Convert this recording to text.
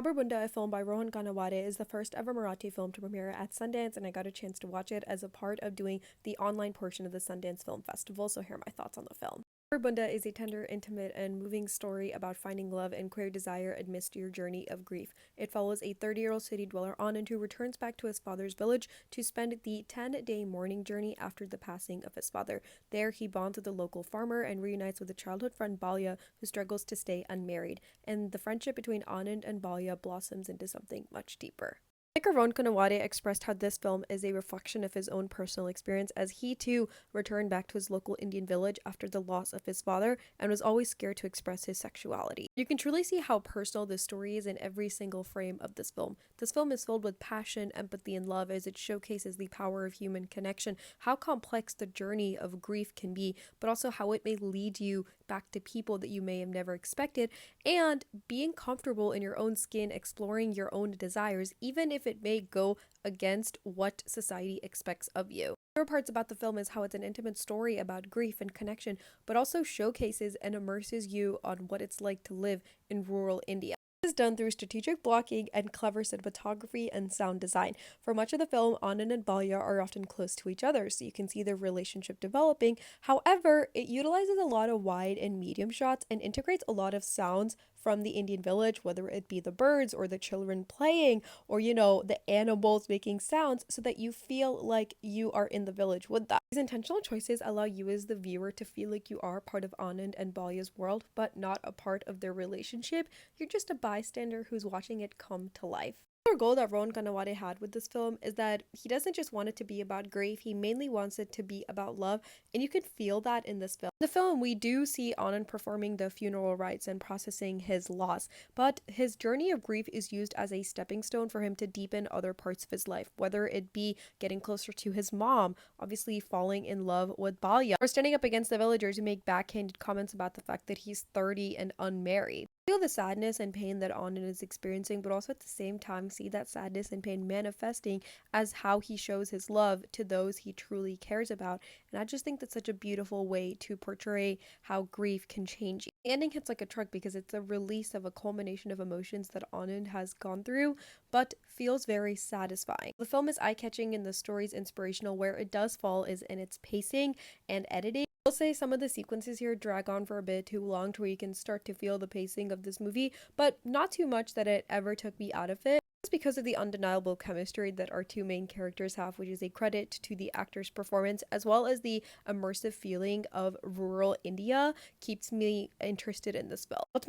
Sabar, Bonda, a film by Rohan Ganawade, is the first ever Marathi film to premiere at Sundance, and I got a chance to watch it as a part of doing the online portion of the Sundance Film Festival, so here are my thoughts on the film. Bunda is a tender, intimate, and moving story about finding love and queer desire amidst your journey of grief. It follows a 30-year-old city dweller Anand who returns back to his father's village to spend the 10-day mourning journey after the passing of his father. There, he bonds with a local farmer and reunites with a childhood friend Balya, who struggles to stay unmarried. And the friendship between Anand and Balya blossoms into something much deeper. Ron Kanawade expressed how this film is a reflection of his own personal experience as he too returned back to his local Indian village after the loss of his father and was always scared to express his sexuality. You can truly see how personal this story is in every single frame of this film. This film is filled with passion, empathy, and love as it showcases the power of human connection, how complex the journey of grief can be, but also how it may lead you back to people that you may have never expected, and being comfortable in your own skin, exploring your own desires, even if it may go against what society expects of you. Favorite parts about the film is how it's an intimate story about grief and connection, but also showcases and immerses you on what it's like to live in rural India. This is done through strategic blocking and clever cinematography and sound design. For much of the film, Anand and Balya are often close to each other, so you can see their relationship developing. However, it utilizes a lot of wide and medium shots and integrates a lot of sounds from the Indian village, whether it be the birds or the children playing or, the animals making sounds, so that you feel like you are in the village with that. These intentional choices allow you as the viewer to feel like you are part of Anand and Balya's world, but not a part of their relationship. You're just a bystander who's watching it come to life. Another goal that Rohan Ganawade had with this film is that he doesn't just want it to be about grief, he mainly wants it to be about love, and you can feel that in this film. In the film, we do see Anand performing the funeral rites and processing his loss, but his journey of grief is used as a stepping stone for him to deepen other parts of his life, whether it be getting closer to his mom, obviously falling in love with Balya, or standing up against the villagers who make backhanded comments about the fact that he's 30 and unmarried. Feel the sadness and pain that Anand is experiencing, but also at the same time see that sadness and pain manifesting as how he shows his love to those he truly cares about. And I just think that's such a beautiful way to portray how grief can change you. The ending hits like a truck because it's a release of a culmination of emotions that Anand has gone through, but feels very satisfying. The film is eye-catching and the story's inspirational. Where it does fall is in its pacing and editing. I'll say some of the sequences here drag on for a bit too long to where you can start to feel the pacing of this movie, but not too much that it ever took me out of it. It's because of the undeniable chemistry that our two main characters have, which is a credit to the actor's performance, as well as the immersive feeling of rural India keeps me interested in this film.